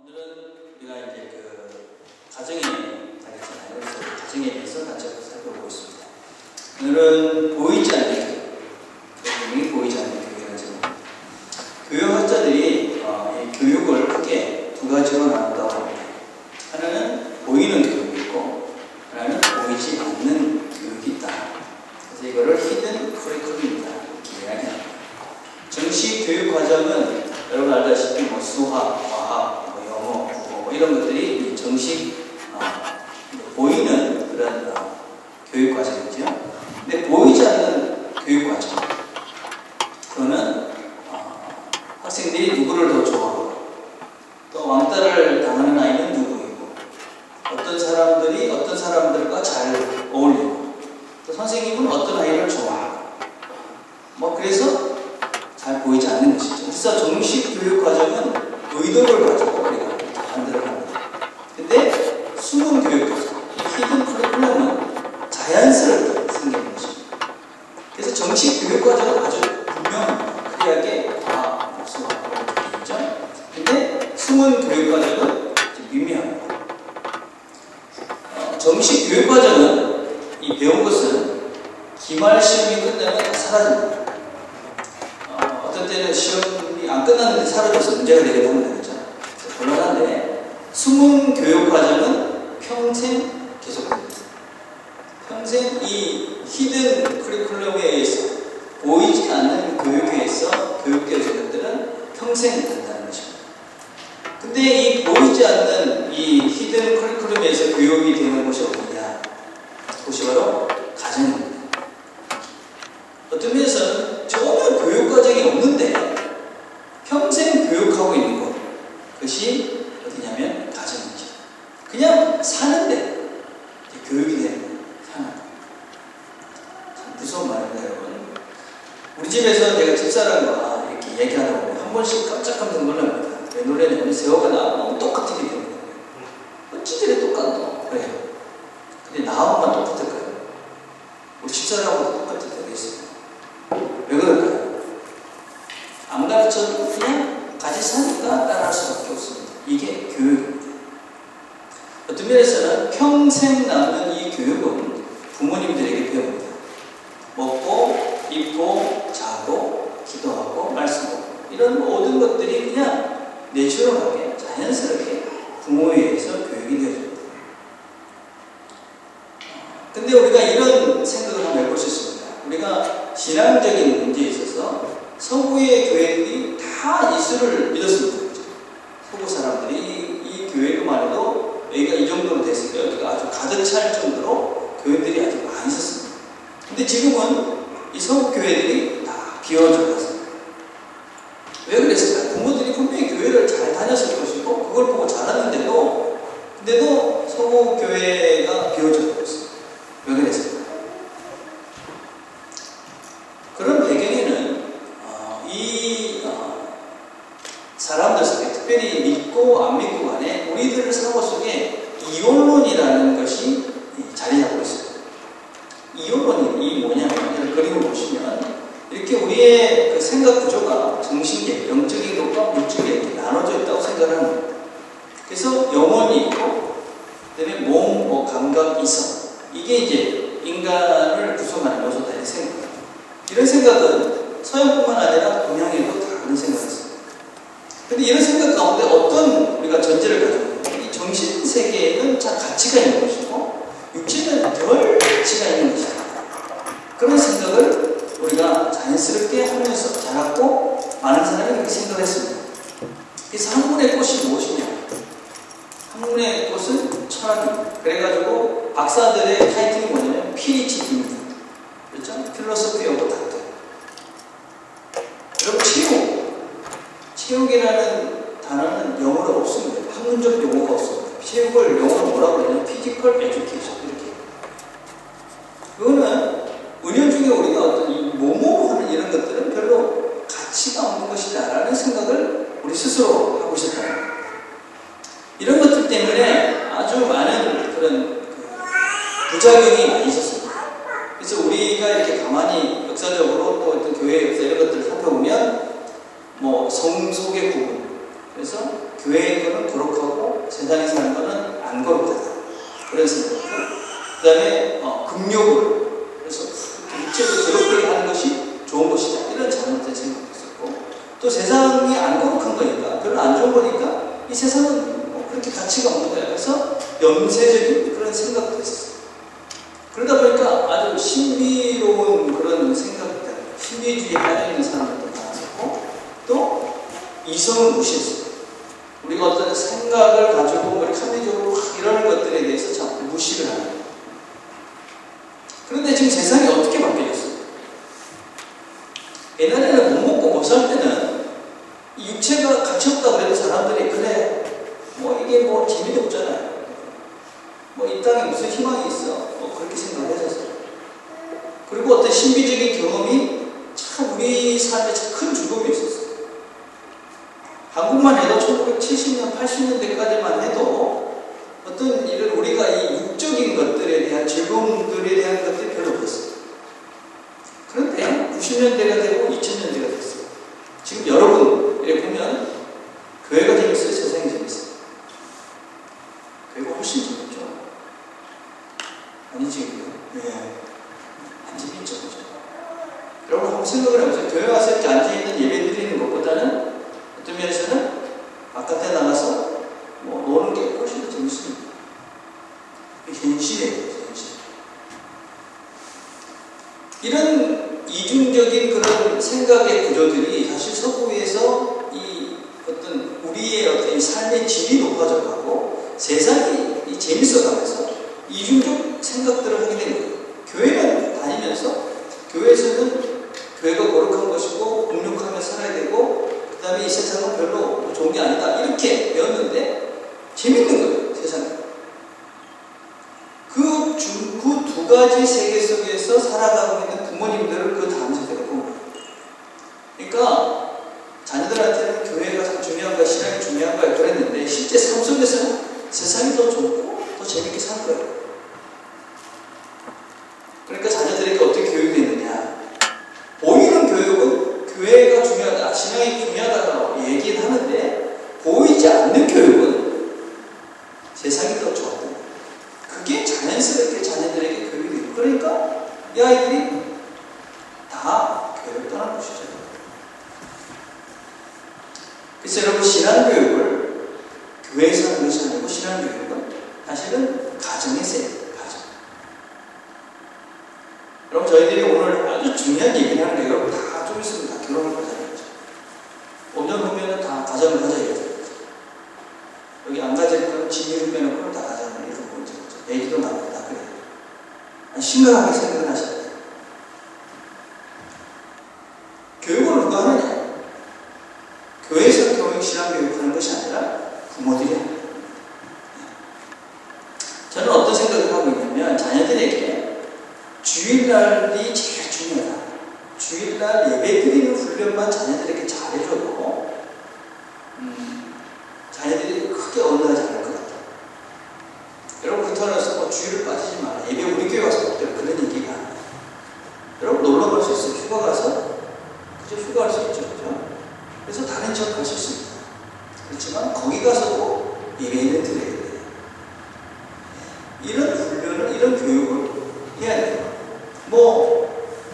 오늘은 우리가 이제 가정에 다녔잖아요. 그래서 가정에 대해서 같이 살펴보고 있습니다. 오늘은 보이지 않는 교육, 분명히 보이지 않는 교육이라는 제목입니다. 교육학자들이 이 교육을 크게 두 가지로 나눈다고 합니다. 하나는 보이는 교육이 있고, 하나는 보이지 않는 교육이 있다. 그래서 이거를 히든 커리큘럼이다 이렇게 이야기합니다. 정식 교육 과정은 여러분 알다시피 수학, 과학, 영어, 국어 이런 것들이 정식 보이는 그런 교육 과정이죠. 근데 보이지 않는 교육 과정, 그거는 학생들이 누구를 더 좋아하고 또 왕따를 당하는 아이는 누구이고 어떤 사람들이 어떤 사람들과 잘 어울리고 또 선생님은 어떤 아이를 좋아하고 그래서 잘 보이지 않는 것이죠. 그래서 정식 교육 과정은 의도를 가지고 우리가 만들어갑니다. 근데 숨은 교육 과정, 히든 커리큘럼은 자연스럽게 생기는 것입니다. 그래서 정식 교육 과정은 아주 분명합니다. 클리어하게 과학, 수학 이런 것들이 있죠. 근데 숨은 교육 과정은 미미합니다. 정식 교육 과정은 이 배운 것은 기말 시험이 끝나면 다 사라집니다. 어떤 때는 시험이 안 끝났는데 사라져서 문제가 되기도 합니다. 그렇죠? 곤란한데 숨은 교육 과정은 평생 계속됩니다. 평생 이 히든 커리큘럼에 의해서 보이지 않는 교육에 의해서 교육되어진 것들은 평생 간다는 것입니다. 근데 이 보이지 않는 이 히든 커리큘럼에서 교육이 되는 곳이 어디냐? 그것이 바로 가정입니다. 어떤 면에서는 전혀 교육 과정이 없는데 평생 교육하고 있는 것, 그것이 어디냐면 가정이죠. 그냥 사는데 교육이 되는 거예요. 사는 거. 참 무서운 말입니다, 여러분. 우리 집에서 내가 집사람과 이렇게 얘기하다 보면 한 번씩 깜짝깜짝 놀랍니다. 왜 놀라냐면 세호가 나하고 너무 똑같게 되는 거예요. 어찌들이 똑같노? 그래요. 근데 나하고만 똑같을 거예요. 우리 집사람하고 똑같을 때가 있어요. 왜 그럴까요? 안 가르쳐도 그냥 같이 사니까 따라할 수밖에 없습니다. 이게 교육입니다. 어떤 면에서는 평생 남는 이 교육은 부모님들에게 배웁니다. 먹고, 입고, 자고, 기도하고, 말씀하고 이런 모든 것들이 그냥 내추럴하게, 자연스럽게 부모에 의해서 교육이 되어집니다. 근데 우리가 이런 생각을 한번 해볼 수 있습니다. 우리가 신앙적인 문제에 있어서 서구의 교회들이 다 예수를 믿었습니다. 서구 사람들이 이 교회만 해도 여기가 이 정도로 됐으니까 여기가 아주 가득 찰 정도로 교회들이 아주 많이 있었습니다. 근데 지금은 이 서구 교회들이 다 비워져갔습니다. 왜 그랬을까요? 부모들이 분명히 교회를 잘 다녔을 것이고 그걸 보고 자랐는데도 서구 교회가 비워져 버렸어요. 왜 그랬을까요? 그런 배경에는 사람들 속에 특별히 믿고 안 믿고 간에 우리들 사고 속에 이혼론이라는 것이 자리 잡고 있습니다. 이혼론이 뭐냐면 이런 그림을 보시면 이렇게 우리의 그 생각 구조가 정신계, 영적인 것과 물질이 이렇게 나눠져 있다고 생각을 합니다. 그래서 영혼이 있고 그다음에 몸, 감각, 이성 이게 이제 인간을 구성하는 요소다 이렇게 생각합니다. 이런 생각은 서양뿐만 아니라 동양에도 다 그런 생각이 있습니다. 근데 이런 생각 가운데 어떤 우리가 전제를 가지고 있냐면 이 정신세계에는 가치가 있는 것이고 육체는 덜 가치가 있는 것이다. 그런 생각을 우리가 자연스럽게 하면서 자랐고 많은 사람이 그렇게 생각을 했습니다. 그래서 학문의 꽃이 무엇이냐? 학문의 꽃은 철학입니다. 그래가지고 박사들의 타이틀이 뭐냐면 PhD입니다. 그렇죠? 필로소피 오브 닥터. 여러분 체육이라는 단어는 영어로 없습니다. 학문적 용어가 없습니다. 체육을 영어로 뭐라고 그러냐면 피지컬 에듀케이션 이렇게. 그거는 은연중에 우리가 어떤 이 몸으로 하는 이런 것들은 별로 가치가 없는 것이다라는 생각을 우리 스스로 하고 있었다는 거예요. 이런 것들 때문에 아주 많은 그런 부작용이 많이 있었습니다. 그래서 우리가 이렇게 가만히 역사적으로 또 어떤 교회 역사 이런 것들을 살펴보면 성속의 구분, 그래서 교회의 거는 거룩하고 세상에 사는 거는 안 거룩하다. 그런 생각들. 그 다음에 금욕을 그래서 육체도 더럽게 하는 것이 좋은 것이다. 이런 잘못된 생각도 있었고, 또 세상이 안 거룩한 거니까, 별로 안 좋은 거니까 이 세상은 그렇게 가치가 없는 거야. 그래서 염세적인 그런 생각도 있었어요. 그러다 보니까 아주 신비로운 그런 생각들, 신비주의에 빠져있는 사람들도 많았었고, 또 이성을 무시했어요. 우리가 어떤 생각을 가지고 뭐 합리적으로 막 이러는 것들에 대해서 자꾸 무시를 하는 거예요. 그런데 지금 세상이 어떻게 바뀌었어요? 옛날에는 못 먹고 못 살 때는 이 육체가 가치 없다고 그래도 사람들이 그래 뭐 이게 뭐 재미도 없잖아요. 뭐 이 땅에 무슨 희망이 있어? 뭐 그렇게 생각을 했었어요. 그리고 어떤 신비적인 경험이 참 우리 삶에 참 큰 즐거움이 있었어요. 한국만 해도 1970년, 80년대까지만 해도 어떤 이런 우리가 이 육적인 것들에 대한 즐거움들에 대한 것들이 별로 없었어요. 그런데 90년대가 되고 2000년대가 됐어요. 지금 여러분 이렇게 보면 교회가 재밌어요? 세상이 재밌어요? 교회가 훨씬 재밌죠? 아니지, 네. 안 재밌죠, 그죠? 여러분 한번 생각을 해보세요. 교회 와서 이렇게 앉아있는 예배 드리는 것보다는 어떤 면에서는 바깥에 나가서 뭐 노는 게 훨씬 더 재밌습니다. 현실이에요, 현실. 이런 이중적인 그런 생각의 구조들이 사실 서구에서 이 어떤 우리의 어떤 삶의 질이 높아져가고 세상이 재밌어가면서 이중적 생각들을 하게 되는 거예요. 교회만 다니면서 교회에서는 교회가 거룩한 것이고 공력하며 살아야 되고 그 다음에 이 세상은 별로 좋은 게 아니다 이렇게 배웠는데 재밌는 거예요, 세상에. 그 두 가지 세계 속에서 살아가고 있는 부모님들을 그 다음 세대가 본 거예요. 그러니까 자녀들한테는 교회가 참 중요한 거야, 신앙이 중요한 거야 그랬는데 실제 삶 속에서는 세상이 더 좋고 더 재밌게 살 거예요. 그러니까 자녀들에게 어떻게 교육이 되느냐. 보이는 교육은 교회가 중요하다, 신앙이 중요하다고 얘기는 하는데 보이지 않는 교육은 세상이 더 좋았다. 그게 자연스럽게 자녀들에게 교육이 되고 그러니까 이 아이들이 다 교회를 떠난 것이죠. 그래서 여러분 신앙교육을 교회에서 하는 것이 아니고 신앙교육은 사실은 가정에서 해요. 가정. 여러분 저희들이 오늘 아주 중요한 얘기를 하는 게 여러분 다 좀 있으면 다 결혼을 가져야죠. 5년 후면은 다 가정을 가져야죠. 여기 안 가질 거는 진리를 빼놓고 다 가정을 이렇게 보이죠. 애기도 낳고 다 그래요. 심각하게 생각을 하셔야 돼요. 교육을 누가 하느냐? 교회에서 교육, 신앙교육 하는 것이 아니라 부모들이 하는 거예요. 저는 어떤 생각을 하고 있냐면 자녀들에게 주일날이 제일 중요하다. 주일날 예배 드리는 훈련만 자녀들에게 잘해줘도 자녀들이 크게 어긋나지 않을 것 같아요. 여러분 그렇다고 해서 뭐 주일을 빠지지 마라. 예배 우리 교회 와서 먹더라. 그런 얘기가 아니에요. 여러분 놀러 갈 수 있어요. 휴가 가서 그저 휴가 할 수 있죠. 그죠? 그래서 다른 지역 갈 수 있습니다. 그렇지만 거기 가서도 예배는 드려야 돼요. 이런 훈련을, 이런 교육을 해야 돼요. 뭐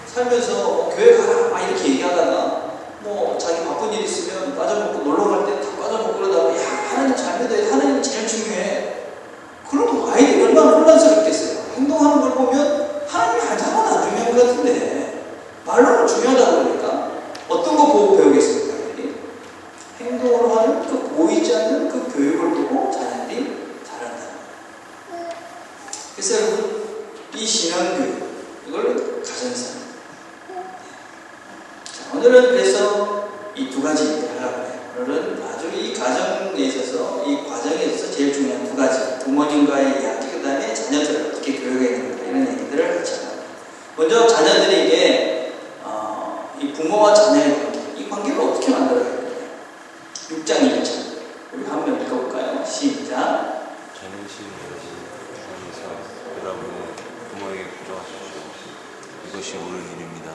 살면서 뭐 교회 가라 막 이렇게 얘기하다가 뭐 자기 바쁜 일 있으면 빠져먹고 놀러 갈 때 다 빠져먹고 그러다가 야 하나님 잘 믿어야 하나님 제일 중요해. 그럼 아이들이 얼마나 혼란스럽겠어요. 행동하는 걸 보면 하나님이 하나도 안 중요한 것 같은데 말로는 중요하다고 그러니까 어떤 거 보고 배우겠습니까? 아이들이? 행동으로 하는 그 보이지 않는 그 교육을 보고 자녀들이 자란다. 그래서 여러분 이 신앙교육 이걸 가정에서 오늘은 그래서 이 두 가지 얘기를 하려고 해요. 오늘은 아주 이 가정에 있어서, 이 과정에 있어서 제일 중요한 두 가지. 부모님과의 이야기, 그 다음에 자녀들을 어떻게 교육해야 되는가, 이런 얘기들을 같이 하려고 해요. 먼저 자녀들에게, 이 부모와 자녀의 관계, 이 관계를 어떻게 만들어야 되느냐. 6장 1절. 우리 한 번 읽어볼까요? 시작. 저는 주님께서 여러분의 부모에게 부정하십시오. 이것이 옳은 일입니다.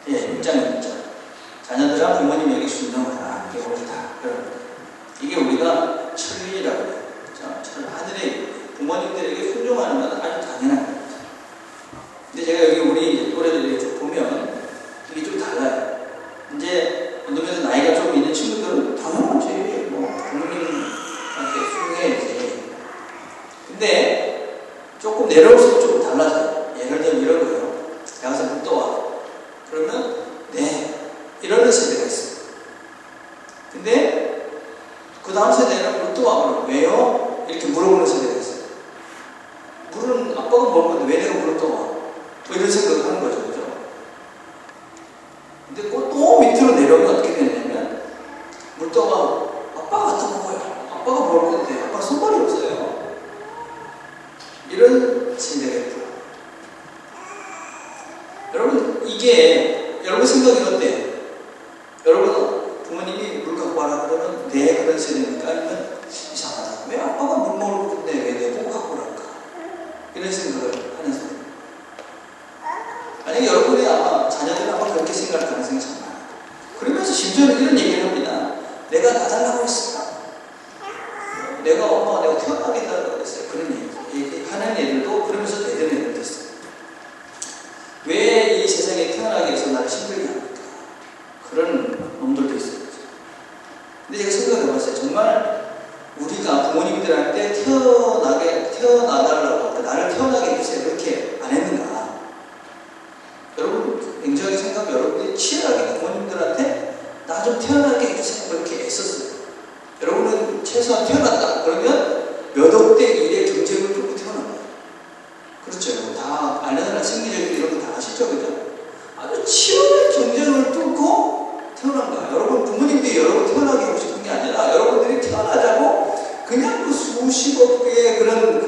예, 6장 1절. 자녀들아 부모님에게 순종하라. 이게 옳다. 이게 우리가 천리라고 해요. 하늘의 부모님들에게 훌륭하는 건 아주 당연한 거예요. 근데 제가 여기 우리 또래들 쭉 보면 이게 좀 달라요. 이제 운동에서 나이가 좀 있는 친구들은 당연하지. 뭐 부모님한테 훌륭해야지. 근데 조금 내려올수록 좀 달라져요. 예를 들면 이런 거예요. 나가서 물 떠와. 그러면 네. 이러는 세대가 있어요. 근데 그 다음 세대는 물 떠와. 그러면 왜요? 이렇게 물어보는 세대가 있어요. 물은 아빠가 먹을 건데 왜 내가 물을 떠와? 뭐 이런 생각을 하는 거죠. 그죠? 근데 또 밑으로 내려오면 어떻게 되냐면 물 떠와. 아빠가 갖다 먹어요. 아빠가 먹을 건데 아빠 손발이 없어요. 이런 세대가 있다. 여러분 이게 여러분 생각이 어때요? 여러분 부모님이 물 갖고 와라 그러면 네 그런 세대니까 아니면 이상하다. 왜 아빠가 물 먹을 건데 왜 내가 갖고 오랄까? 이런 생각을 하는 사람. 만약에 여러분이 아마 자녀들은 아마 그렇게 생각할 가능성이 참 많아요. 그러면서 심지어는 이런 얘기를 합니다. 내가 다 달라고 했어. 내가 엄마가 내가 태어나겠다고 그랬어요. 그런 얘기 하는 애들도 그러면서 되는 애들도 있어요. 왜 이 세상에 태어나게 해서 나를 힘들게 합니까? 그런 놈들도 있어요. 근데 제가 생각을 해봤어요. 정말 우리가 부모님들한테 태어나달라고 나를 태어나게 해주세요. 그렇게 안 했는가? 여러분 굉장히 생각하면 여러분들이 치열하게 부모님들한테 나 좀 태어나게 해주세요. 그렇게 애썼어요. 여러분은 최소한 태어났다. 그러면 몇 억대 일의 경쟁을 뚫고 태어난 거예요. 그렇죠. 다 알려달라 생리적 이런 거 다 아시죠? 그죠? 아주 치열한 경쟁을 뚫고 태어난 거야. 여러분 부모님들이 여러분 태어나게 하고 싶은 게 아니라 여러분들이 태어나자고 그냥 그 수십억 개의 그런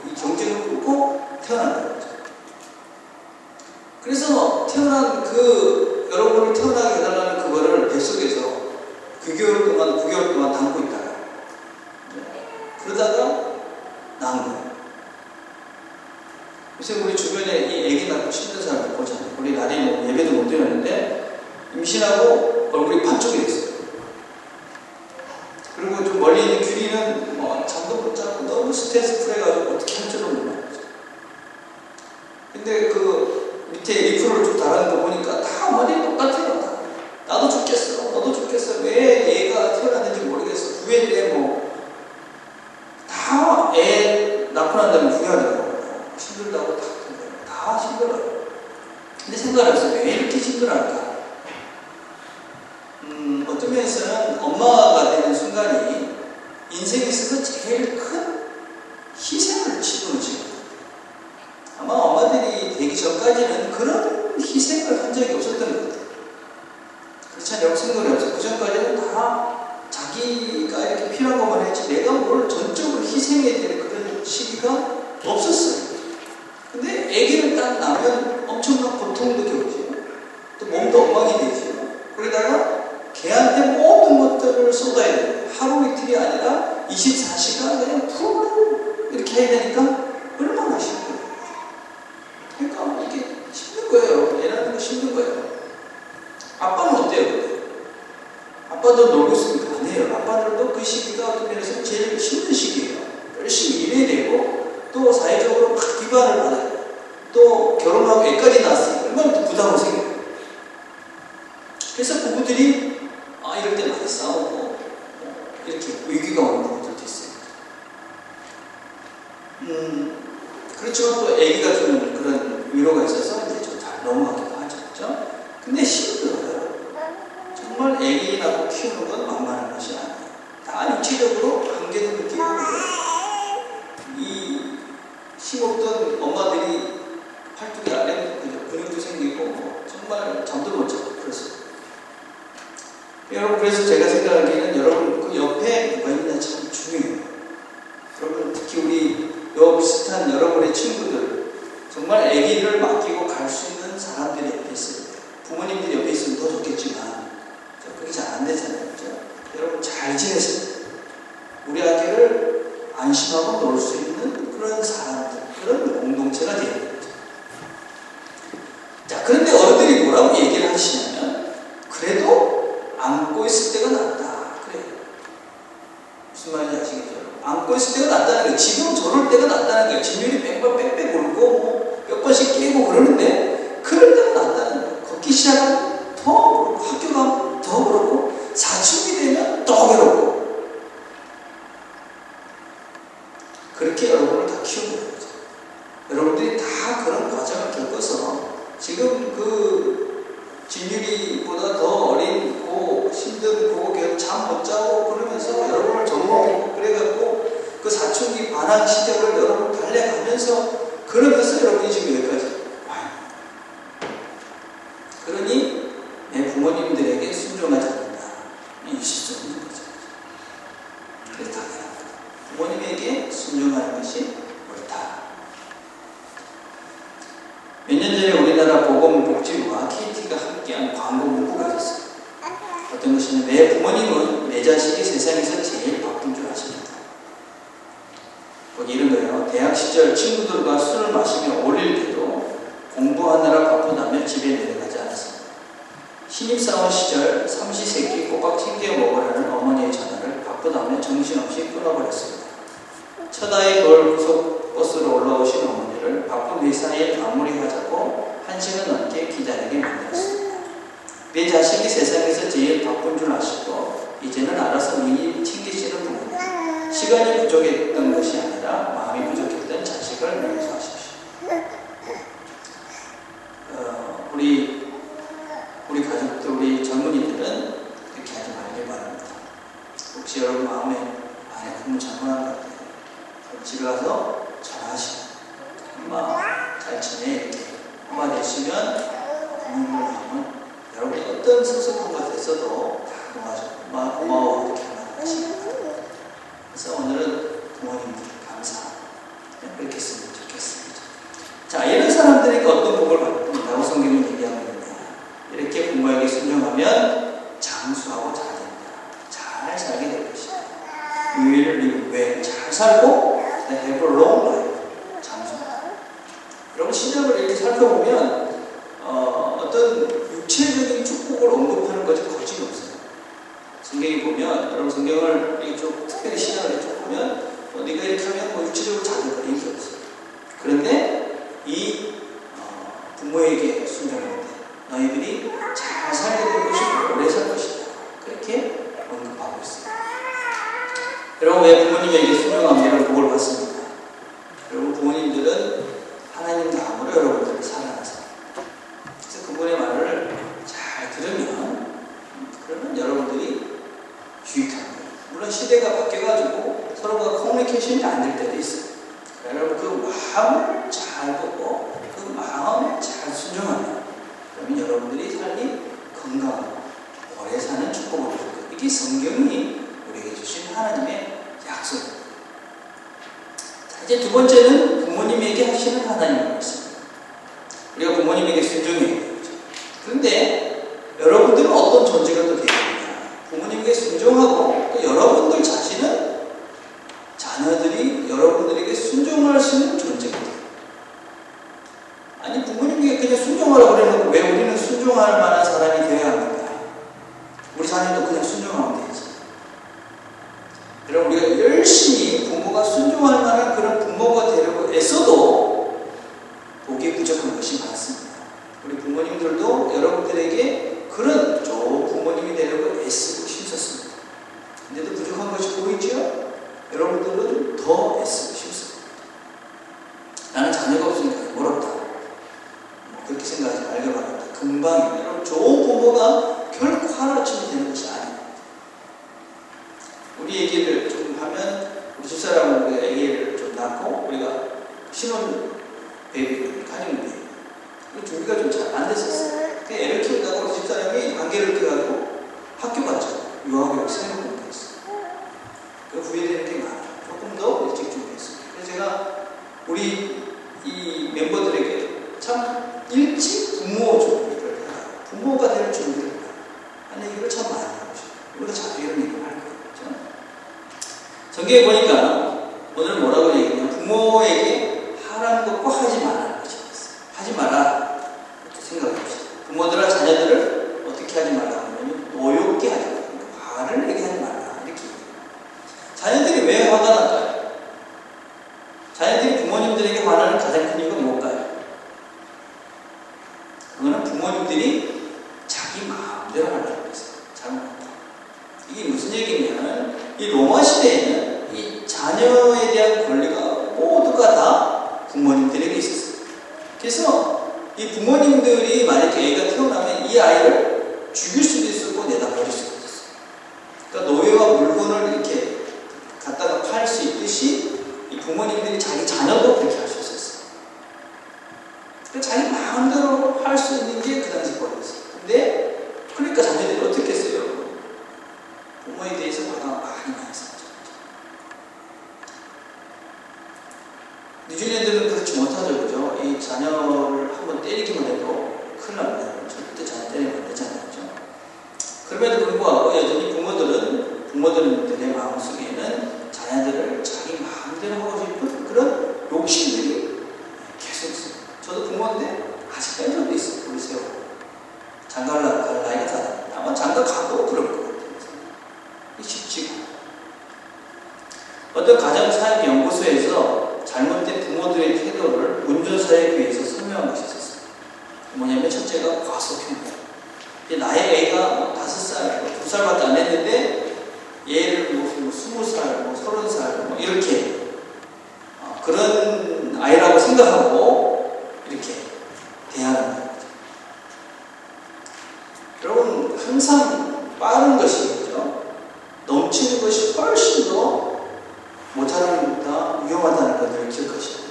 이 경쟁을 뚫고 태어난 거예요. 그래서 태어난 여러분을 태어나게 해달라는 그거를 뱃속에서 9개월 동안 담고 있다가 그러다가 낳은 거예요. 요새 우리 주변에 이 애기 낳고 힘든 사람들 보잖아요. 우리 날이 뭐 예배도 못 드렸는데 임신하고 얼굴이 반쪽이 됐어요. 그리고 좀 멀리 있는 규리는 잠도 못 자고 너무 스트레스 풀해가지고 어떻게 할 줄을 몰라요. 근데 밑에 리프를 쭉 달아는 거 보니까 다 말이 똑같아요. 다. 나도 죽겠어. 너도 죽겠어. 왜 얘가 태어났는지 모르겠어. 후회돼 다 애 낳고 난 다음에 후회하더라고요. 힘들다고 다 힘들어요. 근데 생각을 해보세요. 왜 이렇게 힘들어할까? 어떤 면에서는 엄마가 되는 순간이 인생에 있어서 제일 큰 희생을 치르는 시간. 아마 엄마들이 되기 전까지는 그런 희생을 한 적이 없었던 것 같아요. 그렇지 않냐고 생각을 해보세요. 그 전까지는 다 자기가 이렇게 필요한 것만 했지 내가 뭘 전적으로 희생해야 되는 그런 시기가 없었어요. 근데 아기를 딱 낳으면 엄청난 고통도 겪지요. 또 몸도 엉망이 되지요. 그러다가 걔한테 모든 것들을 쏟아야 돼요. 하루 이틀이 아니라 24시간 그냥 푹 이렇게 해야 되니까 얼마나 힘들어요. 그러니까 이게 힘든 거예요. 애 낳는 거 힘든 거예요. 아빠는 어때요? 근데? 아빠도 놀고 있으니까 아니에요. 아빠들도 그 시기가 어떤 면에서 제일 힘든 시기예요. 열심히 일해야 되고 또 사회적으로 막 비판을 받아요. 또 결혼하고 애까지 낳았으니까 얼마나 또 부담을 생겨요. 그래서 부부들이 이럴 때 많이 싸우고 이렇게 위기가 오는 부분들도 있어요. 그렇지만 또 아기가 주는 그런 위로가 있어서 이제 좀 잘 넘어가기도 하죠. 그렇죠? 근데 힘들어요. 정말 아기 낳고 키우는 건 만만한 것이 아니에요. 다 육체적으로 한계도 느끼고 이 힘없던 엄마들이 팔뚝이 아래 근육도 생기고 정말 잠도 못 자고 그렇습니다. 여러분 그래서 제가 생각하기에는 여러분 그 옆에 누가 있나 참 중요해요. 여러분 특히 우리 비슷한 여러분의 친구들 정말 아기를 맡기고 갈 수 있는 사람들이 옆에 있어요. 부모님들이 옆에 있으면 더 좋겠지만 그게 잘 안 되잖아요. 그렇죠? 여러분 잘 지내세요. 우리 아기를 안심하고 놀 수 있는 그런 사람들, 그런 공동체가 되어야 되죠. 자, 그런데 어른들이 뭐라고 얘기를 하시냐면 그래도 안고 있을 때가 낫다. 그래요. 받고 있을 때가 낫다는 거예요. 지금 저럴 때가 낫다는 거예요. 진율이 빽빽 오르고 뭐 몇 번씩 깨고 그러는데 그럴 때가 낫다는 거예요. 걷기 시작하면 더 그렇고 학교 가면 더 그렇고 사춘기 되면 더 괴롭고 그렇게 여러분을 다 키우는 거죠. 여러분들이 다 그런 과정을 겪어서 지금 그 진율이보다 더 어린 고 힘든 고 계속 잠 못 자고 그러면서 여러분을 전공하고 그래갖고 그 사춘기 반항 시절을 여러분 달래가면서 그러면서 여러분이 지금 여기까지 와요. 그러니 내 부모님들에게 순종하지 않는다. 이 시점인 거죠. 그래서 당연합니다. 부모님에게 순종하는 것이 옳다. 몇 년 전에 우리나라 보건복지부와 KT가 함께한 광고 문구가 있었어요. 어떤 것이냐면 내 부모님은 내 자식이 세상에서 제일 바쁜 줄 아십니다. 거기 이런 거예요. 대학 시절 친구들과 술을 마시며 어릴 때도 공부하느라 바쁘다며 집에 내려가지 않았습니다. 신입사원 시절 삼시세끼 꼬박 챙겨 먹으라는 어머니의 전화를 바쁘다며 정신없이 끊어버렸습니다. 첫 아이 돌 고속버스로 올라오신 어머니를 바쁜 회사일 마무리하자고 1시간 넘게 기다리게 만들었습니다. 내 자식이 세상에서 제일 바쁜 줄 아시고 이제는 알아서 미리 챙기시는 부모님. 시간이 부족했던 것이 아니라 마음이 부족했던 자식을 용서하십시오. 우리 가족들, 우리 젊은이들은 그렇게 하지 말길 바랍니다. 혹시 여러분 마음에 안에 너무 잘못한 것 같아요. 집에 가서 전화하시고 엄마 잘 지내 이렇게 한마디 하시면 부모님들 마음은 여러분이 어떤 섭섭한 것 됐어도 다 도와줘. 엄마 고마워 이렇게 한마디 하시면 그래서 오늘은 부모님들 감사 그렇게 했으면 좋겠습니다. 자, 이런 사람들에게 어떤 복을 받는다고 성경은 얘기하고 있느냐. 이렇게 부모에게 순종하면 장수하고 잘 됩니다. 잘 살게 될 것이다. You will live 잘 살고 have a long life. 장수입니다. 여러분 신약을 이렇게 살펴보면 어떤 육체적인 축복을 언급하는 것이 거의 없어요. 성경에 보면 여러분 성경을 좀 특별히 신약을 쭉 보면 네가 이렇게 하면 뭐 육체적으로 잘 될 거라 얘기 없어요. 그런데 이 부모에게 순종할 때 너희들이 잘 살게 될 것이고 오래 살 것이다. 그렇게 언급하고 있습니다. 여러분 왜 부모님에게 순종하면 이런 복을 받습니까? 여러분 부모님들은 하나님 다음으로 여러분들을 사랑하세요. 그래서 그분의 말을 잘 들으면 그러면 여러분들이 유익한 거예요. 물론 시대가 바뀌어가지고 서로가 커뮤니케이션이 안 될 때도 있어요. 여러분 그 마음을 잘 보고 그 마음을 잘 순종하면 그러면 여러분들이 삶이 건강하고 오래 사는 축복을 받을 거예요. 이게 성경이 우리에게 주신 하나님의 약속입니다. 자, 이제 두 번째는 부모님에게 하시는 하나님의 말씀입니다. 우리가 부모님에게 순종해야 되죠. 그런데 여러분들은 어떤 존재가 또 되겠느냐. 부모님에게 순종하고 또 여러분들 자신은 자녀들이 여러분들에게 순종할 수 있는 존재가 돼요. 아니 부모님에게 그냥 순종하라고 그래놓고 왜 우리는 순종할 만한 사람이 되어야 합니까? 우리 자녀도 그냥 순종하면 되지. 여러분 우리가 열심히 부모가 순종할 만한 그런 부모가 되려고 애써도 복이 부족한 것이 많습니다. 우리 부모님들도 여러분들에게 그런 좋은 부모님이 되려고 애쓰고 힘썼습니다. 근데도 부족한 것이 보이죠? 여러분들은 더 애쓰고 힘씁니다. 나는 자녀가 없으니까 멀었다. 그렇게 생각하지 말길 바랍니다. 금방 여러분 좋은 부모가 결코 하루아침에 되는 것이 아닙니다. 우리 얘기를 좀 하면 우리 집사람은 우리가 애기를 좀 낳고 우리가 신혼 베이비, 가정 베이비 준비가 좀 잘 안 됐었어요. 애를 키우다가 우리 집사람이 관계를 껴가지고 학교 갔죠. 유아교육 생각하고 했어요. 그 후회되는 게 많아요. 조금 더 일찍 준비했습니다. 그래서 제가 우리 이 멤버들에게 참 일찍 부모 준비를 해라. 부모가 될 준비를 해라. 하는 얘기를 참 많이 하고 싶어요. 우리가 자주 이런 얘기를 할 거예요. 그렇죠? 성경에 보니까 오늘 뭐라고 얘기하냐면 부모에게 하라는 거 꼭 하지 말라는 것이 있어요. 하지 마라. 이렇게 생각해 봅시다. 부모들과 자녀들을 어떻게 하지 말라 하냐면 노엽게 하지 말라. 화를 내게 하지 말라. 이렇게 얘기해요. 자녀들이 왜 화가 날까요? 부모님들이 자기 마음대로 하려고 했어요. 잘못했다. 이게 무슨 얘기냐면 이 로마 시대에는 이 자녀에 대한 권리가 모두가 다 부모님들에게 있었어요. 그래서 이 부모님들이 만약에 애가 태어나면 이 아이를 죽일 수도 있었고 내다 버릴 수도 있었어요. 그러니까 노예와 물건을 이렇게 갖다가 팔 수 있듯이 이 부모님들이 자기 자녀도 그렇게 할 수 있었어요. 그러니까 자기 마음대로 할 수 있는 게 그 당시 법이었어요. 근데 그러니까 자녀들이 어떻게 했어요? 부모에 대해서 화가 많이 났었죠. 뉴질랜드는 그렇지 못하죠, 그죠? 이 자녀를 한번 때리기만 해도 큰일 납니다. 절대 자녀 때리면 안 되잖아요, 그죠? 그럼에도 불구하고 여전히 부모들의 마음속에는 자녀들을 자기 마음대로 하고 싶은 그런 욕심들이 계속 있어요. 저도 부모인데 아직까지 저도 있어요. 우리 세월. 장가 갈 나이가 다 됩니다. 아마 장가 가도 그럴 것 같아요. 쉽지가 않아요. 어떤 가정사역 연구소에서 잘못된 부모들의 태도를 운전사에 비해서 설명한 것이 있었어요. 뭐냐면 첫째가 과속형이에요. 나의 애가 5살, 2살밖에 안 했는데 얘를 뭐 20살, 뭐 30살 뭐 이렇게 그런 아이라고 생각하고 이렇게 대하는 거예요. 여러분 항상 빠른 것이겠죠. 넘치는 것이 훨씬 더 못하는 것보다 위험하다는 것을 기억하셔야 돼요.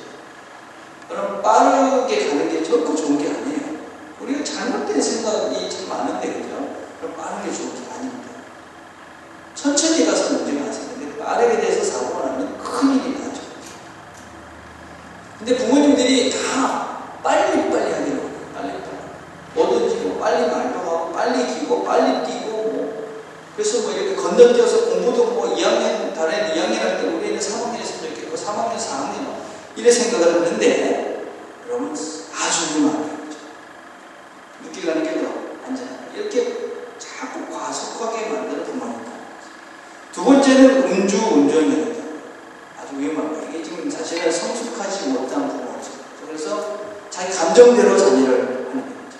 그럼 빠르게 가는 게 결코 좋은 게 아니에요. 우리가 잘못된 생각이 참 많은데, 그죠? 그럼 빠른 게 좋은 게 아닙니다. 천천히 가서 문제가 안 생기는데 빠르게 돼서 사고가 나면 큰일이 나죠. 근데 부모님들이 다 빨리빨리 하기로 해요. 빨리빨리. 뭐든지 뭐 빨리 말도 하고, 빨리 기고, 빨리 뛰고, 뭐. 그래서 뭐 이렇게 건너뛰어서 공부도 뭐 2학년, 다른 2학년 할 때 우리는 3학년 했으면 좋겠고, 3학년, 4학년, 이래 생각을 하는데, 여러분 아주 위험합니다. 늦게 가는 게 더 안전하다. 이렇게 자꾸 과속하게 만드는 부모님들. 두 번째는 운전입니다. 아주 위험합니다. 이게 지금 자신을 성숙하지 못한 부모죠. 그래서 자기 감정대로 자녀를 하는 거죠.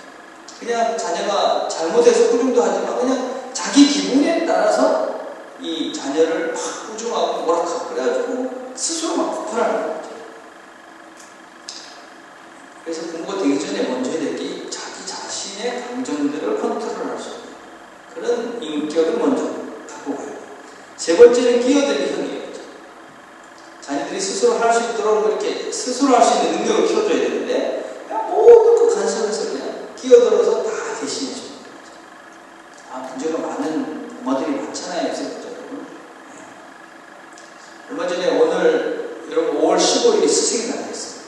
그냥 자녀가 잘못해서 후중도 하지만 그냥 자기 기분에 따라서 이 자녀를 막 후중하고 뭐락하고 그래가지고 스스로 막 폭발하는 거죠. 그래서 부모가 되기 전에 먼저 해야 될 게 자기 자신의 감정들을 컨트롤할 수 있는 그런 인격을 먼저 갖고 가요. 세 번째는 끼어들기 형이에요. 자녀들이 스스로 할 수 있도록 이렇게 스스로 할 수 있는 능력을 키워줘야 되는데 그냥 모든 거 간섭해서 그냥 끼어들어서 다 대신해 줍니다. 문제가 많은 부모들이 많잖아요. 요새 그죠? 네. 얼마 전에 오늘 여러분 5월 15일이 스승의 날이었어요.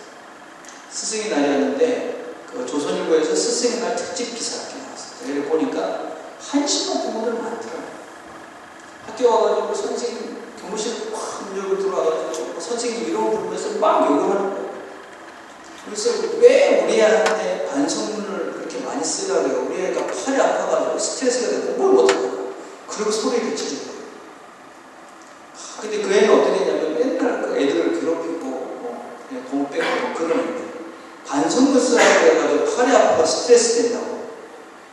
스승의 날이었는데 그 조선일보에서 스승의 날 특집 기사가 나왔어요. 여기 보니까 한심한 부모들 많더라고요. 학교 와가지고 선생님 교무실 확 문 열고 들어와가지고 선생님 이런 부르면서 막 욕을 하는 거예요. 그래서 왜 우리 애한테 반성문을 그렇게 많이 쓰라고요? 우리 애가 팔이 아파가지고 스트레스가 되고 공부를 못하고 그리고 소리를 지르는 거예요. 근데 그 애는 어떤 애냐면 맨날 그 애들을 괴롭히고 뭐 그냥 돈 빼고 뭐 그런 애들. 반성문 쓰라고 해가지고 팔이 아파서 스트레스 된다고.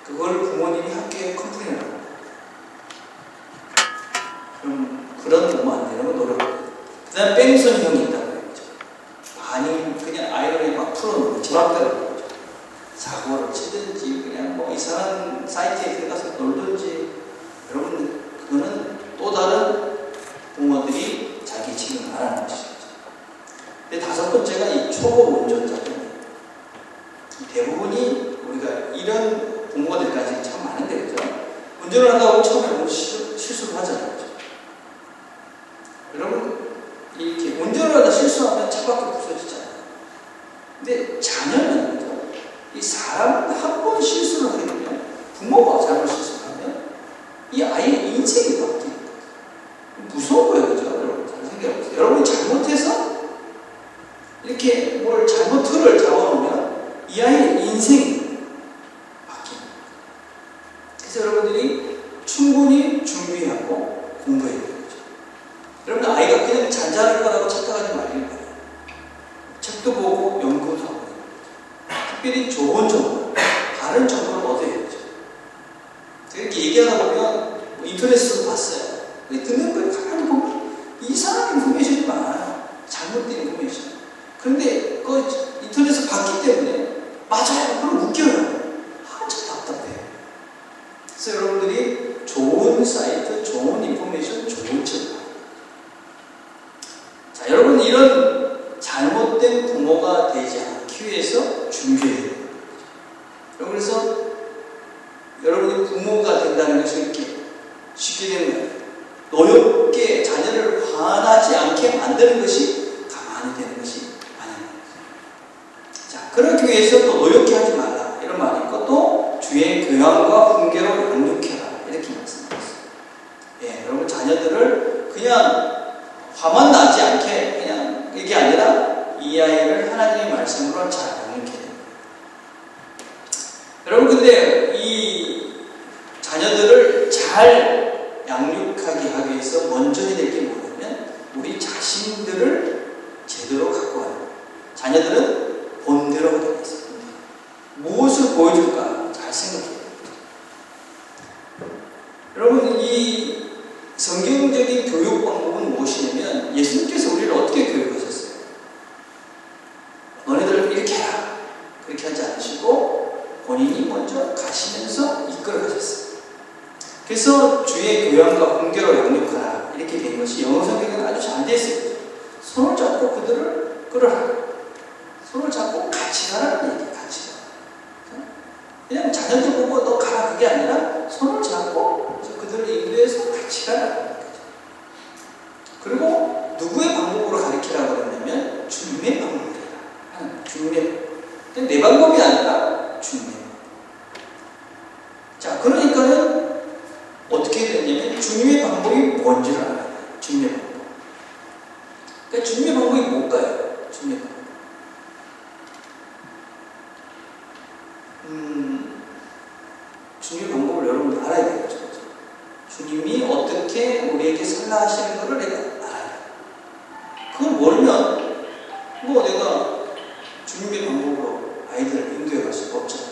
그걸 부모님이 학교에 컴플레인을 하는 거예요. 그럼 그런 부모 안 되는 노력을. 그 다음 뺑소니형이 있다고 그랬죠. 많이 그냥 아이를 막 풀어놓는 지맘대로 거죠. 사고를 치든지 그냥 뭐 이상한 사이트에 들어가서 놀든지. 여러분 그거는 또 다른 부모들이 자기 책임을 안 하는 것이죠. 근데 다섯 번째가 이 초보 운전자들. 대부분이 우리가 이런 부모들까지 참 많은데, 그죠? 운전을 한다고 처음에 너무 실수를 하잖아요. 그죠? 여러분, 이렇게 운전을 하다 실수하면 차밖에 부서지잖아요. 근데 자녀는, 그죠? 이 사람은 한 번 실수를 하게 되면, 부모가 잘못 실수를 하면, 이 아이의 인생이 바뀌는 거예요. 무서운 거예요, 그죠? 여러분, 잘 생각해보세요. 여러분이 잘못해서, 이렇게 뭘 잘못 틀을 잡아놓으면, 이 아이의 인생이 바뀝니다. 그래서 여러분들이 충분히 준비하고 공부해야 되는 거죠. 여러분 아이가 그냥 잔잔할 거라고 착각하지 말길 바라요. 책도 보고 연구도 하고 특별히 좋은 정보, 바른 정보를 얻어야 되죠. 이렇게 얘기하다 보면 인터넷에서 봤어요. 듣는 걸 가만히 보면 이상한 인포메이션이 많아요. 잘못된 인포메이션. 그런데 그 인터넷에서 봤기 때문에 맞아요. 그럼 웃겨요. 참 답답해요. 그래서 여러분들이 좋은 사이트, 좋은 인포메이션, 좋은 책. 자, 여러분 이런 잘못된 부모가 되지 않기 위해서 준비해야 돼요. 그래서 여러분이 부모가 된다는 것이 이렇게 쉽게 되는 거예요. 노엽게 자녀를 화나지 않게 만드는 것이 가만히 되는 것이 아닙니다. 자, 그러기 위해서 또 노엽게 하지 말라 이런 말이 있고 또 주의 교양과 훈계로 양육해라 이렇게 말씀드렸어요. 예, 여러분 자녀들을 그냥 화만 나지 않게 그냥 이게 아니라 이 아이를 하나님의 말씀으로 잘 양육해야 됩니다. 여러분 근데 이 자녀들을 잘 양육하게 하기 위해서 먼저 해야 될 게 뭐냐면 우리 자신들을 제대로 갖고 가는 거예요. 자녀들은 본대로 하게 돼 있어요. 무엇을 보여줄까? 잘 생각해요. 여러분 이 성경적인 교육 방법은 무엇이냐면 예수님께서 우리를 어떻게 교육하셨어요? 너네들 이렇게 해라. 그렇게 하지 않으시고 본인이 먼저 가시면서 이끌어 가셨어요. 그래서 주의 교양과 훈계로 양육하라 이렇게 된 것이 영어 성경에는 아주 잘 되어 있어요. 손을 잡고 그들을 끌어라. 손을 잡고 같이 가라는 얘기예요. 같이 가. 그냥 자녀들 보고 너 가라 그게 아니라 손을 잡고 그들을 인도해서 같이 가라는 거죠. 그리고 누구의 방법으로 가르치라고 그러냐면 주님의 방법으로 해라. 주님의 내 방법이 아니라 주님의 방법. 자, 그러니까는 어떻게 해야 되냐면 주님의 방법이 뭔지를 알아야 돼요. 주님의 방법. 그러니까 주님의 방법이 뭘까요? 주님의 방법. 주님의 방법을 여러분들 알아야 되겠죠. 주님이 어떻게 우리에게 살라 하시는 것을 내가 알아야 돼요. 그걸 모르면 뭐 내가 주님의 방법으로 아이들을 인도해 갈 수가 없잖아요.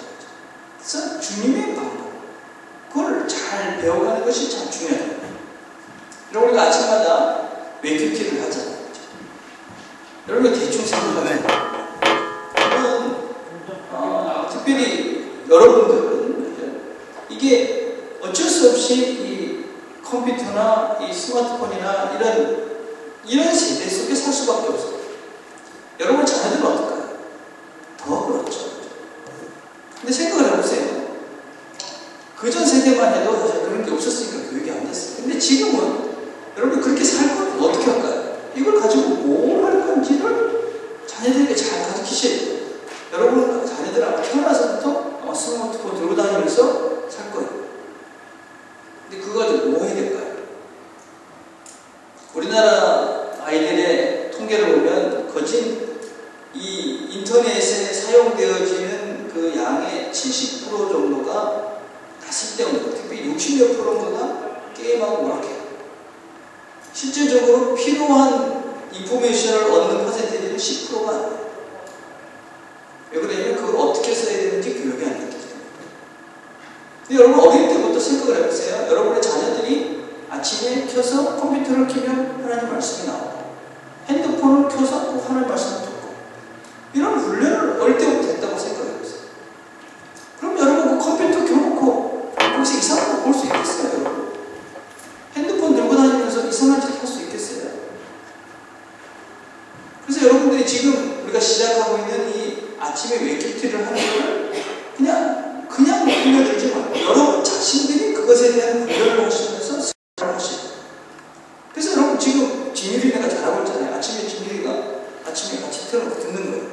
그래서 주님의 방법 그걸 잘 배워가는 것이 참 중요해요. 여러분 우리가 아침마다 외큐티를 하잖아요. 여러분 대충 생각하면 특별히 여러분들은 이게 어쩔 수 없이 이 컴퓨터나 이 스마트폰이나 이런 세대 속에 살 수밖에 없어요. 여러분 자녀들은 어떨까요? 더 그렇죠. 근데 생각을 해보세요. 그전 세대만 해도 사실 그런 게 없었으니까 교육이 안 됐어요. 근데 지금은 여러분 그렇게 살 거면 어떻게 할까요? 이걸 가지고 뭘 할 건지를 자녀들에게 잘 가르치셔야 돼요. 여러분 자녀들 아마 태어나서부터 아마 스마트폰 들고 다니면서 살 거예요. 근데 그거 가지고 뭐 해야 될까요? 우리나라 아이들의 통계를 보면 거진 이 인터넷에 사용되어지는 그 양의 70% 정도가 쓸데없는, 특히 60몇 정도가 게임하고 오락해요. 실제적으로 필요한 인포메이션을 얻는 퍼센테이지는 10%가 안 돼요. 왜 그러냐면 그걸 어떻게 써야 되는지 교육이 안 됐기 때문에. 근데 여러분 어릴 때부터 생각을 해보세요. 여러분의 자녀들이 아침에 켜서 컴퓨터를 켜면 하나님 말씀이 나오고 핸드폰을 켜서 하나님 말씀을 듣고 이런 훈련을 어릴 때부터 했다고 생각해보세요. 그럼 여러분 그 컴퓨터 켜놓고 거기서 이상한 거 볼 수 있겠어요? 여러분? 핸드폰 들고 다니면서 이상한 짓 할 수 있겠어요? 그래서 여러분들이 지금 우리가 시작하고 있는 이 아침에 웨이키트를 하는 걸 그냥 흘려들지 말고 여러분 자신들이 그것에 대한 훈련을 하시면서 생각을 하시고. 그래서 여러분 지금 진율이네가 잘하고 있잖아요. 아침에 진율이가 아침에 같이 틀어놓고 듣는 거예요.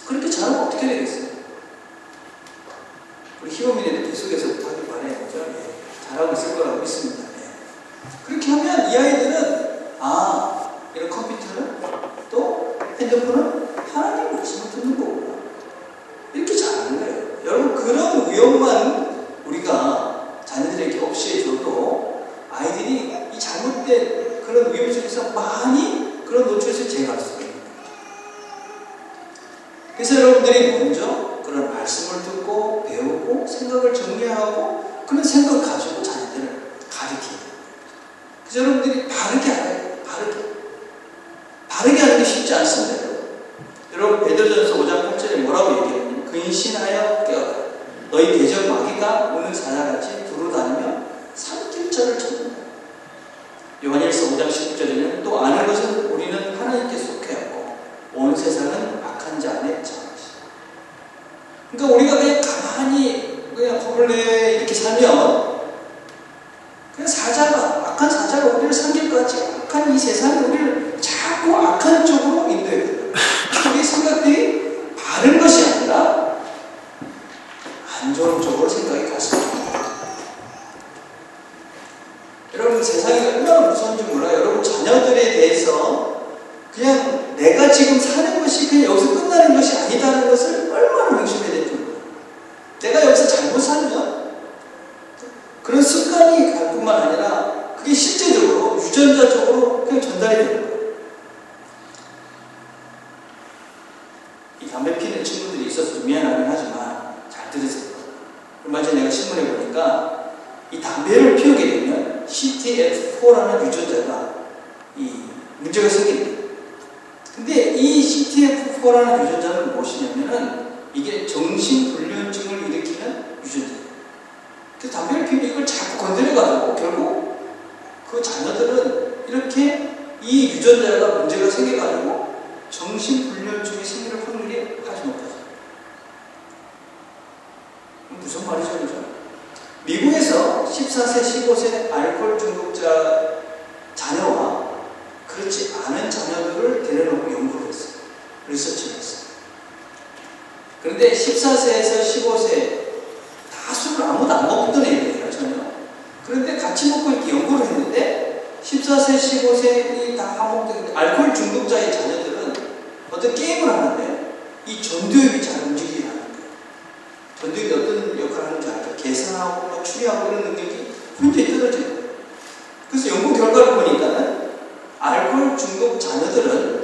그렇게 잘하면 어떻게 되겠어요? 우리 희범이네도 계속해서 하길 바라요. 잘하고 있을 거라고 믿습니다. 그렇게 하면 이 아이들은 이런 컴퓨터는 또 핸드폰은 하나님 말씀을 듣는 거구나. 이렇게 잘하는 거예요. 여러분 그런 위험만 우리가 자녀들에게 없이 해줘도 아이들이 이 잘못된 그런 위험 속에서 많이 그런 노출에서 제거할 수가 있는 거예요. 그래서 여러분들이 먼저 그런 말씀을 듣고 배워 생각을 정리하고 그런 생각을 가지고 자녀들을 가르쳐요. 그래서 여러분들이 바르게 알아요. 바르게 하는 게 쉽지 않습니다. 여러분 베드로전서 5장 8절에 뭐라고 얘기하냐면 근신하여 깨어라. 너희 대적 마귀가 오는 사자같이 두루다니며 삼킬자를 찾는다. 요한일서 5장 19절에는 또 아는 것은 우리는 하나님께 속해였고 온 세상은 악한 자 안에 처한 것이다. 그러니까 우리가 그냥 가만히 그냥 허벌레 이렇게 살면 그냥 악한 사자가 우리를 삼킬 것 같이 악한 이 세상이 우리를 자꾸 악한 쪽으로 인도해요. 우리 생각들이 바른 것이 아니라 안 좋은 쪽으로 생각이 갔습니다. 여러분 세상이 얼마나 무서운지 몰라요. 여러분 자녀들에 대해서 그냥 내가 지금 사는 것이 그냥 여기서 끝나는 것이 아니다는 것을 얼마나 명심해야 될지 몰라요. 내가 여기서 잘못 살면 그런 습관이 갈 뿐만 아니라 그게 실제적으로 유전자적으로 그냥 전달이 되는 거예요. 이 담배 피는 친구들이 있어서 좀 미안하긴 하지만 잘 들으세요. 얼마 전에 내가 신문에 보니까 이 담배를 피우게 되면 CTF4라는 유전자가 이 문제가 생깁니다. 근데 이 CTF4라는 유전자는 무엇이냐면은 이게 정신불면증을 일으키는 유전자예요. 그래서 담배를 피우면 이걸 자꾸 건드려가지고 결국 그 자녀들은 이렇게 이 유전자가 문제가 생겨가지고 정신불면증이 생길 확률이 아주 높아져요. 무슨 말이죠? 그죠? 미국에서 14세, 15세 알코올 중독자 자녀와 그렇지 않은 자녀들을 데려놓고 연구를 했어요. 리서치를 했어요. 그런데 14세에서 15세 다 술을 아무도 안 먹던 애들이에요, 전혀. 그런데 같이 먹고 이렇게 연구를 했는데 14세, 15세이 다 먹던 알코올 중독자의 자녀들은 어떤 게임을 하는데 이 전두엽이 잘 움직이지 않아요. 전두엽이 어떤 역할을 하는지 알죠? 계산하고 추리하고 이런 능력이 굉장히 떨어져요. 그래서 연구 결과를 보니까는 알코올 중독 자녀들은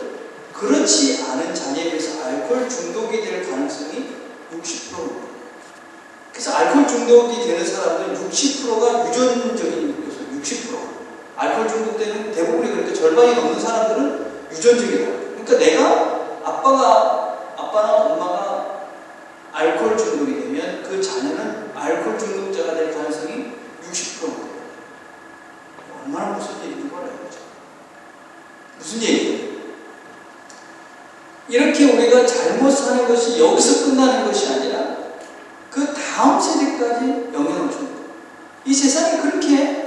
그렇지 않은 자녀에 비해서 알코올 중독이 될 가능성이 60%입니다. 그래서 알코올 중독이 되는 사람들은 60%가 유전적인 요소, 60%. 알코올 중독되는 대부분이 그러니까 절반이 넘는 사람들은 유전적이다. 그러니까 내가 아빠나 엄마가 알코올 중독이 되면 그 자녀는 알코올 중독자가 될 가능성이 60%입니다. 얼마나 무슨 일인지 몰라요. 무슨 얘기예요? 이렇게 우리가 잘못 사는 것이 여기서 끝나는 것이 아니라 그 다음 세대까지 영향을 줍니다. 이 세상이 그렇게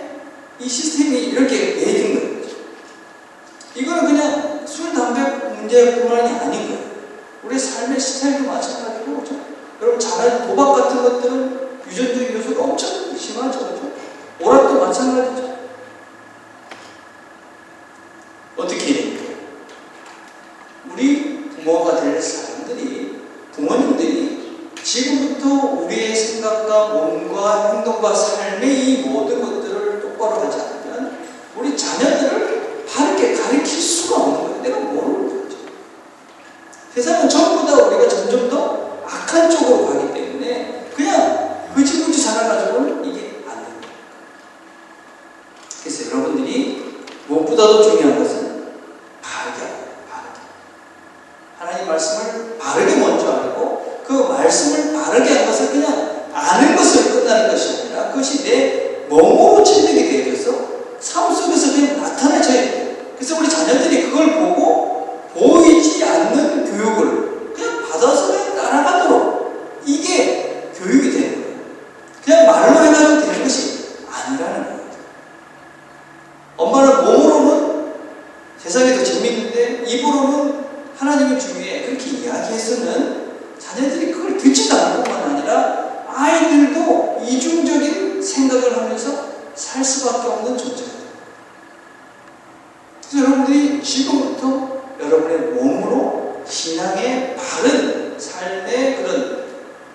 이 시스템이 이렇게 매진 거예요. 이거는 그냥 술, 담배 문제뿐만이 아닌 거예요. 우리 삶의 스타일도 마찬가지고, 그렇죠? 여러분 잘 아는 도박 같은 것들은 유전적 요소가 엄청 심하죠, 그렇죠? 오락도 마찬가지죠. 어떻게 해야 될까요? 우리 부모가 될 사람들이, 부모님들이 지금부터 우리의 생각과 몸과 행동과 삶의 이 모든 것들을 똑바로 하지 않으면 우리 자녀들을 바르게 가르칠 수가 없는 거예요. 내가 모르는 거죠. 세상은 전부 다 우리가 점점 더 악한 쪽으로 가기 때문에 그냥 흐지부지 살아가지고는 이게 안 됩니다. 그래서 여러분들이 무엇보다도 중요한 것은 바르게 하나님 말씀을 바르게 먼저 알고 그 말씀을 바르게 한 것을 그냥 아는 것으로 끝나는 것이 아니라 그것이 내 몸으로 체득이 되어져서 삶 속에서 그냥 나타나져야 돼요. 그래서 우리 자녀들이 그걸 보고 보이지 않는 교육을 그냥 받아서 그냥 따라가도록 이게 교육이 되는 거예요. 그냥 말로 해가지고 되는 것이 아니라는 거예요. 엄마는 몸으로는 세상이 더 재밌는데 입으로는 하나님의 주위에 그렇게 이야기해서는 자녀들이 그걸 듣지도 않을 뿐만 아니라 아이들도 이중적인 생각을 하면서 살 수밖에 없는 존재가 돼요. 그래서 여러분들이 지금부터 여러분의 몸으로 신앙의 바른 삶의 그런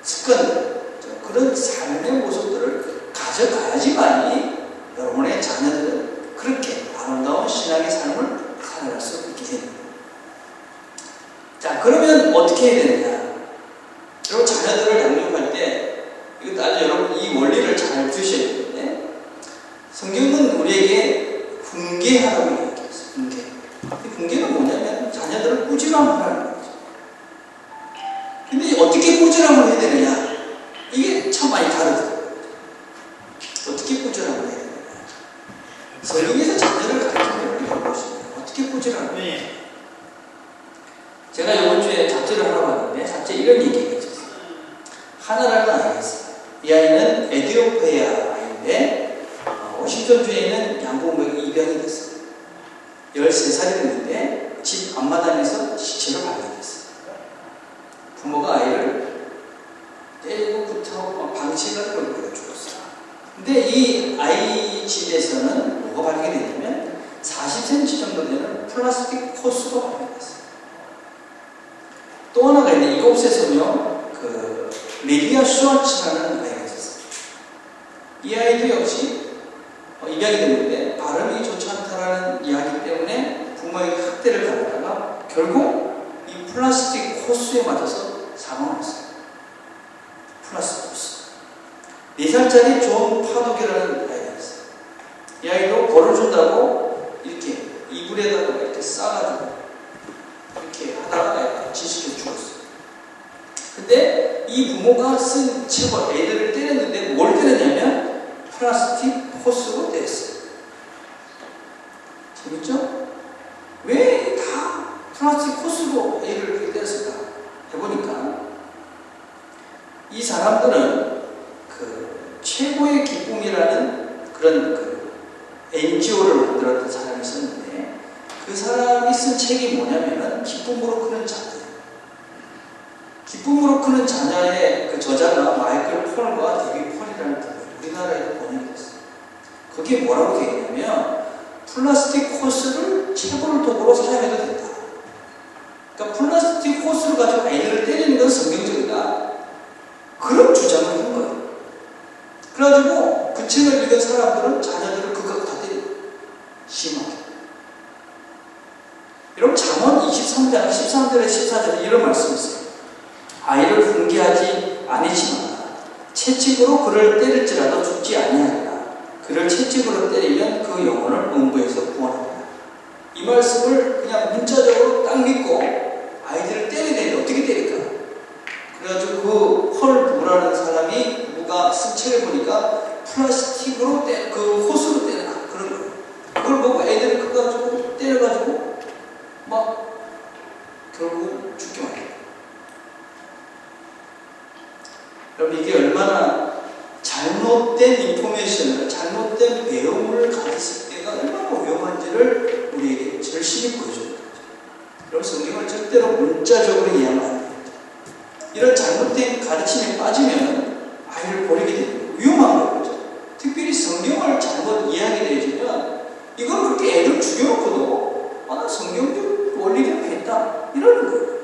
습관들, 그런 삶의 모습들을 가져가야지만이 여러분의 자녀들은 그렇게 아름다운 신앙의 삶을 살아갈 수 있게 됩니다. 자, 그러면 어떻게 해야 되느냐? 여러분 자녀들을 양육할 때 이거 이거 아주 여러분 이 원리를 잘 두셔야 되는데 성경은 우리에게 훈계하라고 이야기했어요. 훈계. 훈계는 뭐냐면 자녀들을 꾸지람하라는 거죠. 근데 어떻게 꾸지람을 해야 되느냐? 이게 참 많이 다르더라고요. 어떻게 꾸지람을 해야 되느냐? 성경에서 자녀를 가르치는 원리가 무엇이냐? 어떻게 꾸지람을 해야 되느냐? 제가 이번 주에 잡지를 하러 갔는데 잡지에 이런 얘기가 있었어요. 하나라는 아이가 있어요. 이 아이는 에티오피아 아이인데 워싱턴주에 있는 양궁병이 입양이 됐어요. 13살이 됐는데 집 앞마당에서 시체로 발견됐어요. 부모가 아이를 때리고 붙어 방치해가지고 죽었어요. 근데 이 아이 집에서는 뭐가 발견됐냐면 40cm 정도 되는 플라스틱 호스가 발견됐어요. 또 하나가 있는데 이곳에 소명 리디아 슈왈츠라는 아이가 있었어요. 이 아이도 역시 입양이 됐는데 발음이 좋지 않다라는 이야기 때문에 부모에게 학대를 받다가 결국 이 플라스틱 호스에 맞아서 사망했어요. 플라스틱 호스. 4살짜리 존 파독이라는 아이가 있어요. 이 아이도 벌을 준다고 이렇게 이불에다가 이렇게 싸가지고 이렇게 하다가 진실로 죽었어요. 근데 이 부모가 쓴 책을 애들을 때렸는데 뭘 때렸냐면 플라스틱 호스로 때렸어요. 재밌죠? 왜 다 플라스틱 호스로 애를 그렇게 때렸을까? 해보니까 이 사람들은 최고의 기쁨이라는 그런 NGO를 만들었던 사람이 있었는데 그 사람이 쓴 책이 뭐냐면은 기쁨으로 크는 자녀. 기쁨으로 크는 자녀의 그 저자가 마이클 폴과 데이비 폴이라는 분이 우리나라에도 번역이 됐어요. 그게 뭐라고 되어 있냐면 플라스틱 호스를 체벌 도구로 사용해도 된다. 그러니까 플라스틱 호스를 가지고 아이들을 때리는 건 성경적이다. 그런 주장을 한 거예요. 그래가지고 그 책을 읽은 사람들은 자녀들을 극악 다 때려요. 심하게. 여러분 잠언 23장 13절에 14절에 이런 말씀이 있어요. 아이를 훈계하지 아니지만 채찍으로 그를 때릴지라도 죽지 아니하리라. 그를 채찍으로 때리면 그 영혼을 음부에서 구원하리라. 이 말씀을 그냥 문자적으로 딱 믿고 아이들을 때려야 되는데 어떻게 때릴까? 그래가지고 그 펄 부부라는 사람이 누가 쓴 책을 보니까 플라스틱으로 그 호스로 때려라 그런 거예요. 그걸 보고 애들을 그거 때려가지고 막 결국 죽게 만들어요. 여러분 이게 얼마나 잘못된 인포메이션을 잘못된 배움을 가졌을 때가 얼마나 위험한지를 우리에게 절실히 보여주는 거죠. 여러분 성경을 절대로 문자적으로 이해하면 안 됩니다. 이런 잘못된 가르침에 빠지면 아이를 버리게 되는 위험한 거죠. 특별히 성경을 잘못 이해하게 되어지면 이걸 그렇게 애를 죽여놓고도 나 성경적 원리를 뺐다 이러는 거예요.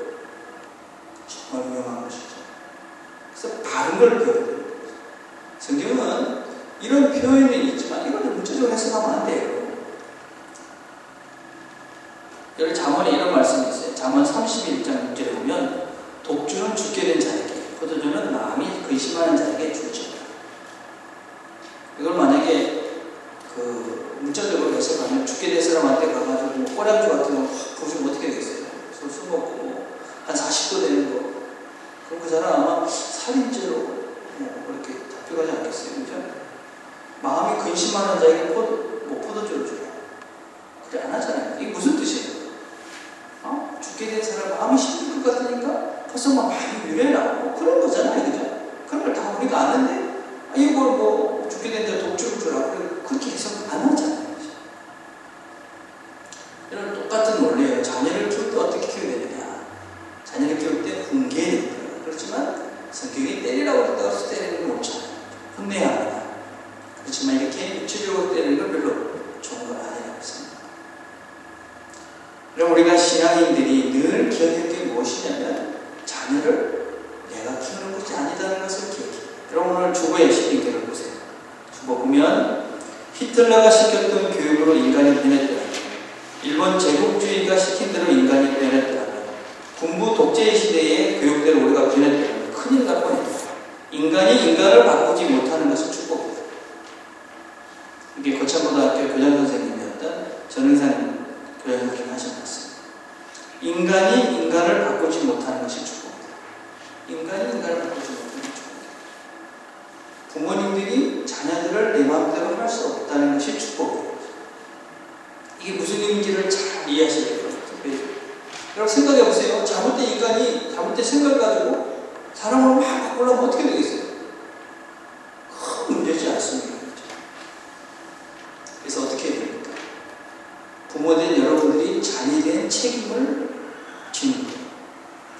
정말 위험한 것이죠. 그래서 바른 걸 배워야 됩니다. 성경은 이런 표현이 있지만 이걸 문자적으로 해석하면 안 돼요. 여기 잠언에 이런 말씀이 있어요. 잠언 31장 6절에 보면 독주는 죽게 된 자에게 포도주는 마음이 근심하는 자에게 줄지어다. 이걸 만약에 문자적으로 해석하면 죽게 된 사람한테 가가지고 꼬량주 같은 거 확 부으시면 어떻게 되겠어요? 술 먹고 한 40도 되는 거 그럼 그 사람 아마 살인죄로 그렇게 잡혀가지 않겠어요? 그죠? 마음이 근심하는 자에게 포도주를 줘요. 그래 안 하잖아요. 이게 무슨 뜻이에요? 죽게 된 사람 마음이 힘들 것 같으니까 벌써 막 많이 유래나고 그런 거잖아요. 그죠? 그런 걸 다 우리가 아는데 이걸 죽게 된 자 독주를 주라고 그렇게 해석 안 하잖아요. 그죠? 이런 똑같은 원리예요. 자녀를 키울 때 어떻게 키워야 되느냐. 자녀를 키울 때 훈계해야 됩니다. 그렇지만 성경이 때리라고 했다고 때리는 건 옳지 않아요. 혼내야 합니다. 그렇지만 이렇게 육체적으로 때리는 건 별로 좋은 건 아니라고 했습니다. 그럼 우리가 신앙인들이 늘 기억할 게 무엇이냐면 자녀를 내가 키우는 것이 아니다는 것을 기억해요. 여러분 오늘 주보의 시민들을 보세요. 주보 보면 히틀러가 시켰던 교육으로 인간이 변했더라면 일본 제국주의가 시킨 대로 인간이 변했더라면 군부 독재 시대의 교육대로 우리가 변했더라면 큰일 날 뻔했다. 인간이 인간을 바꾸지 못하는 것은 축복이다. 이게 고창고등학교 교장선생님이었던 전흥산 교장선생님이 하신 말씀. 인간이 인간을 바꾸지 못하는 것이 축복이다. 인간이 인간을 바꾸지 못하는 것이 축복이다. 부모님들이 자녀들을 내 마음대로 할 수 없다는 것이 축복이다. 이게 무슨 의미인지를 잘 이해하셔야 돼요. 여러분 생각해 보세요. 잘못된 인간이 잘못된 생각을 가지고 사람을 막 바꾸려면 어떻게 되겠어요? 큰 문제지 않습니까? 그래서 어떻게 해야 됩니까? 부모된 여러분들이 자녀에 책임을 지는 거예요.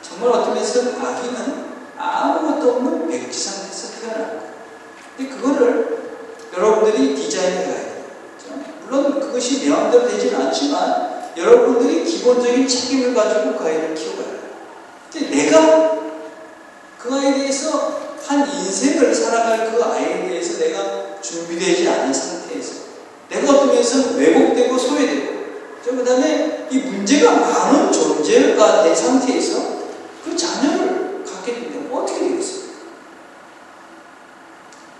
정말 어떤 면에서 아기는 아무것도 없는 백지 상태에서 태어난 거예요. 근데 그거를 여러분들이 디자인해 가야 돼요. 물론 그것이 내 마음대로 되지는 않지만 여러분들이 기본적인 책임을 가지고 그 아이를 키워가야 돼요. 근데 내가 그 아이에 대해서 한 인생을 살아갈 그 아이에 대해서 내가 준비되지 않은 상태에서 내가 어떤 면에서 왜곡되고 소외되고 그 다음에 이 문제가 많은 존재가 된 상태에서 그 자녀를 갖게 되면 어떻게 되겠어요?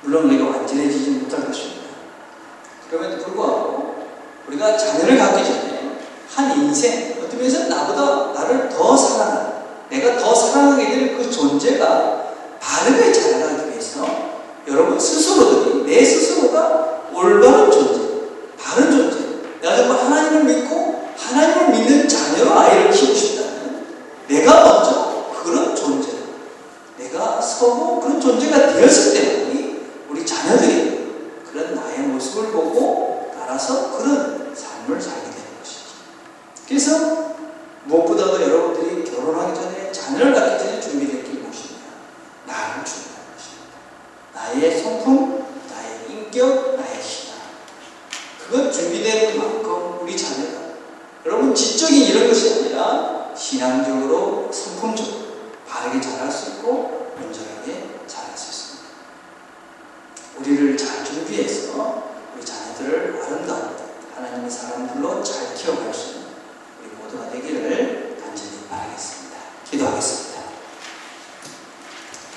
물론 우리가 완전해지지 못할 것입니다. 그럼에도 불구하고 우리가 자녀를 갖기 전에 한 인생, 어떤 면에서 나보다 나를 더 사랑하는, 내가 더 사랑하게 되는 그 존재가 바르게 자라나기 위해서 여러분 스스로들이 내 스스로가 올바른 존재, 바른 존재, 내가 정말 하나님을 믿고 하나님을 믿는 자녀로 아이를 키우고 싶다면 내가 먼저 그런 존재, 내가 서고 그런 존재가 되었을 때만이 우리 자녀들이 그런 나의 모습을 보고 따라서 그런 삶을 살게 되는 것이죠. 그래서 무엇보다도 여러분들이 결혼하기 전에 자녀를 갖기 전에 준비될 게 무엇입니까? 나를 준비하는 것입니다. 나의 성품, 나의 인격, 나의 신앙. 그것 준비되는 만큼 우리 자녀가 여러분 지적인 이런 것이 아니라 신앙적으로 성품적으로 바르게 자랄 수 있고 온전하게 자랄 수 있습니다. 우리를 잘 준비해서 우리 자녀들을 아름다운 하나님의 사람들로 잘 키워갈 수